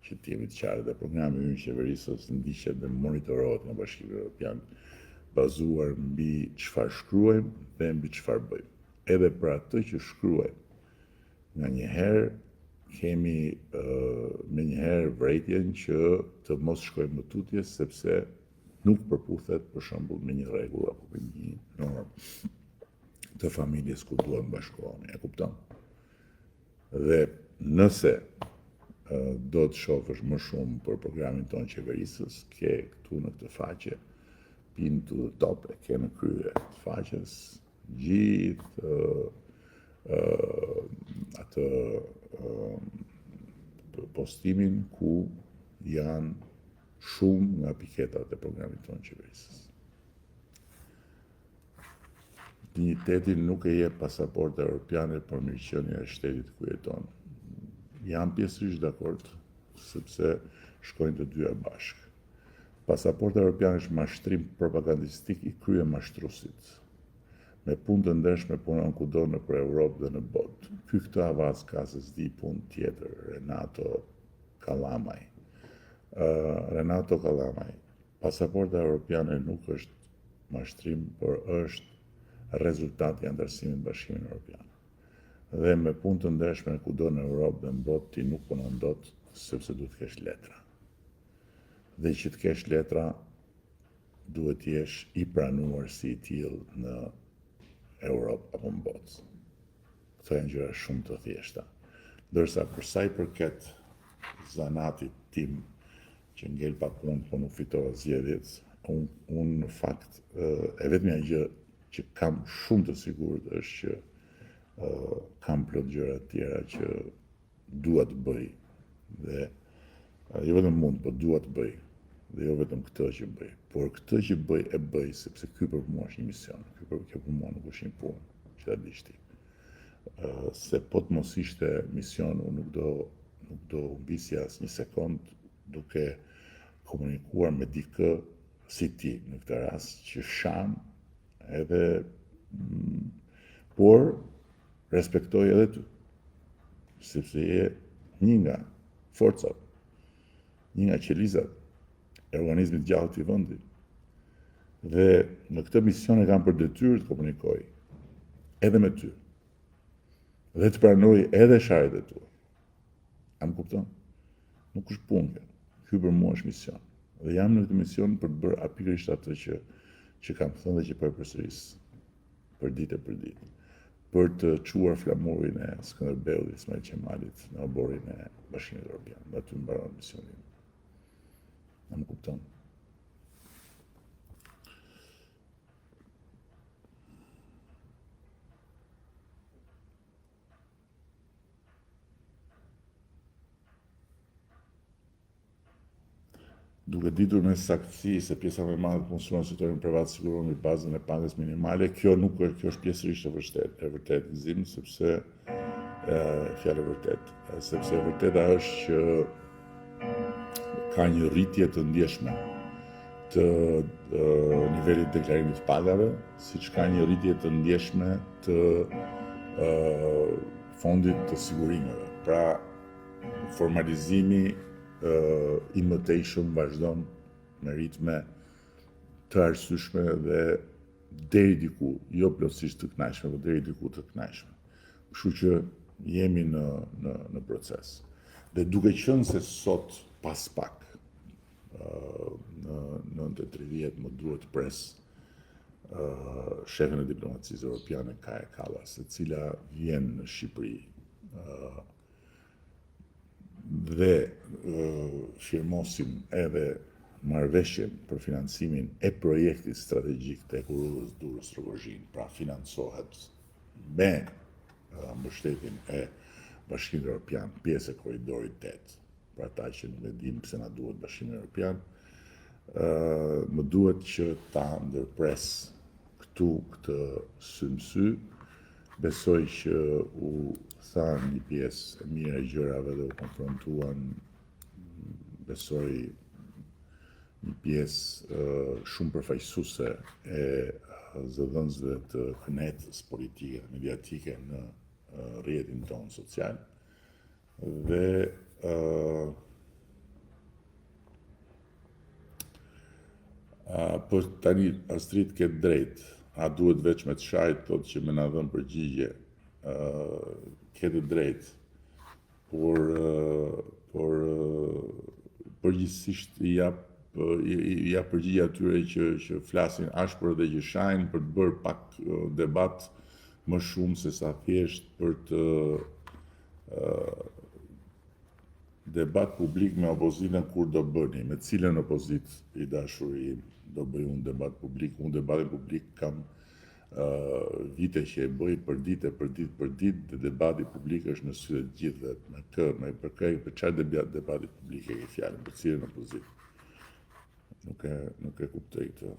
që t'jemi të qartë dhe programi ynë qeverisës ndiqet dhe monitorohet nga Bashkimi Evropian, bazuar mbi çfarë shkruajmë dhe mbi çfarë bëjmë. Edhe për atë që shkruajmë, nga njëherë kemi me njëherë vërejtjen që të mos shkojmë më tutje, sepse nuk përputhet për shembull me një rregull apo me një normë të familjes ku duan bashkohemi, e kupton? Dhe nëse do të shohësh më shumë për programin tonë qeverisës, ke këtu në këtë faqe pin to the top, e ke në krye të faqes gjithë atë postimin ku janë shumë nga piketat e programit tonë qeverisës. Dignitetin nuk e jep pasaporta europiane për mirëqenie e shtetit ku jeton. Jam pjesërisht dakord, sepse shkojnë të dyja bashkë. Pasaporta europiane është mashtrim propagandistik i krye mashtruesit. Me punë të ndershme punon kudo nëpër Europë dhe në botë. Këtë avaz ka se s'di punë tjetër, Renato Kalamaj. Pasaporta europiane nuk është mashtrim, por është rezultati i antarësimit në Bashkimin Evropian. Dhe me punë të ndershme kudo në Europë dhe në botë ti nuk punon dot, sepse duhet të kesh letra. Dhe që të kesh letra, duhet të jesh i pranuar si i tillë në Europë apo në botë. Këto janë gjëra shumë të thjeshta. Ndërsa për sa i përket zanatit tim që ngel pa punë, po nuk fitova zgjedhjet, unë në fakt e vetmja gjë që kam shumë të sigurt është që kam plot gjëra të tjera që dua të bëj. Dhe jo vetëm mund, po dua të bëj. Dhe jo vetëm këtë që bëj, por këtë që bëj e bëj sepse ky për mua është një mision. Kjo për mua nuk është një punë, që ta dish ti. Se po të mos ishte mision, unë nuk do humbisja asnjë sekond duke komunikuar me dikë si ti në këtë rast që sham edhe por respektoj edhe ty, sepse je një nga forcat, një nga qelizat e organizmit gjallë të vendit. Dhe në këtë mision e kam për detyrë të komunikoj edhe me ty. Dhe të pranoj edhe sharjet e tua. A më kupton? Nuk është punë. Ky për mua është mision. Dhe jam në këtë mision për të bërë pikërisht atë që kam thënë dhe që po e përsëris për ditë e për ditë. Për të çuar flamurin e Skënderbeut, Ismail Qemalit në oborin e Bashkimit Evropian. Dhe aty mbaron misionin. A më kupton? Duke ditur me saktësi se pjesa më e madhe të punësuarve në sektorin privat sigurohen mbi bazën e pagës minimale, kjo është pjesërisht e vërtetë gëzim, sepse fjalë e vërtetë, sepse e vërteta është që ka një rritje të ndjeshme të nivelit të deklarimit të pagave, siç ka një rritje të ndjeshme të fondit të sigurimeve. Pra, formalizimi i mëtejshëm vazhdon me ritme të arsyeshme dhe deri diku, jo plotësisht të kënaqshme, por deri diku të kënaqshme. Kështu që jemi në proces. Dhe duke qenë se sot pas pak në 9:30 më duhet pres shefin e diplomacisë europiane Kaja Kallas, e cila vjen në Shqipëri dhe firmosim edhe marrëveshjen për financimin e projektit strategjik të Ekurrës Durrës Rogozhin, pra financohet me mbështetjen e Bashkimit Evropian, pjesë e korridorit 8. Për ata që nuk e dinë pse na duhet Bashkimi Evropian, më duhet që ta ndërpres këtu këtë sy. Besoj që u thanë një pjesë e mirë e gjërave dhe u konfrontuan, besoj një pjesë shumë përfaqësuese e zëdhënësve të kënetës politike, mediatike në rrjetin tonë social. Dhe po tani Astrid ke drejt, a duhet veç me të shajt, thotë që me na dhënë përgjigje, ke të drejt, por përgjithsisht i jap përgjigje atyre që flasin ashpër dhe që shajnë për të bërë pak debat më shumë se sa thjesht për të debat publik me opozitën kur do bëni, me cilën opozit i dashuri do bëj unë debat publik. Unë debatin publik kam vite që e bëj për ditë, dhe debati publik është në sy të gjithëve, për çfarë debati publik e ke fjalën, për cilën opozit. Nuk e kuptoj këtë.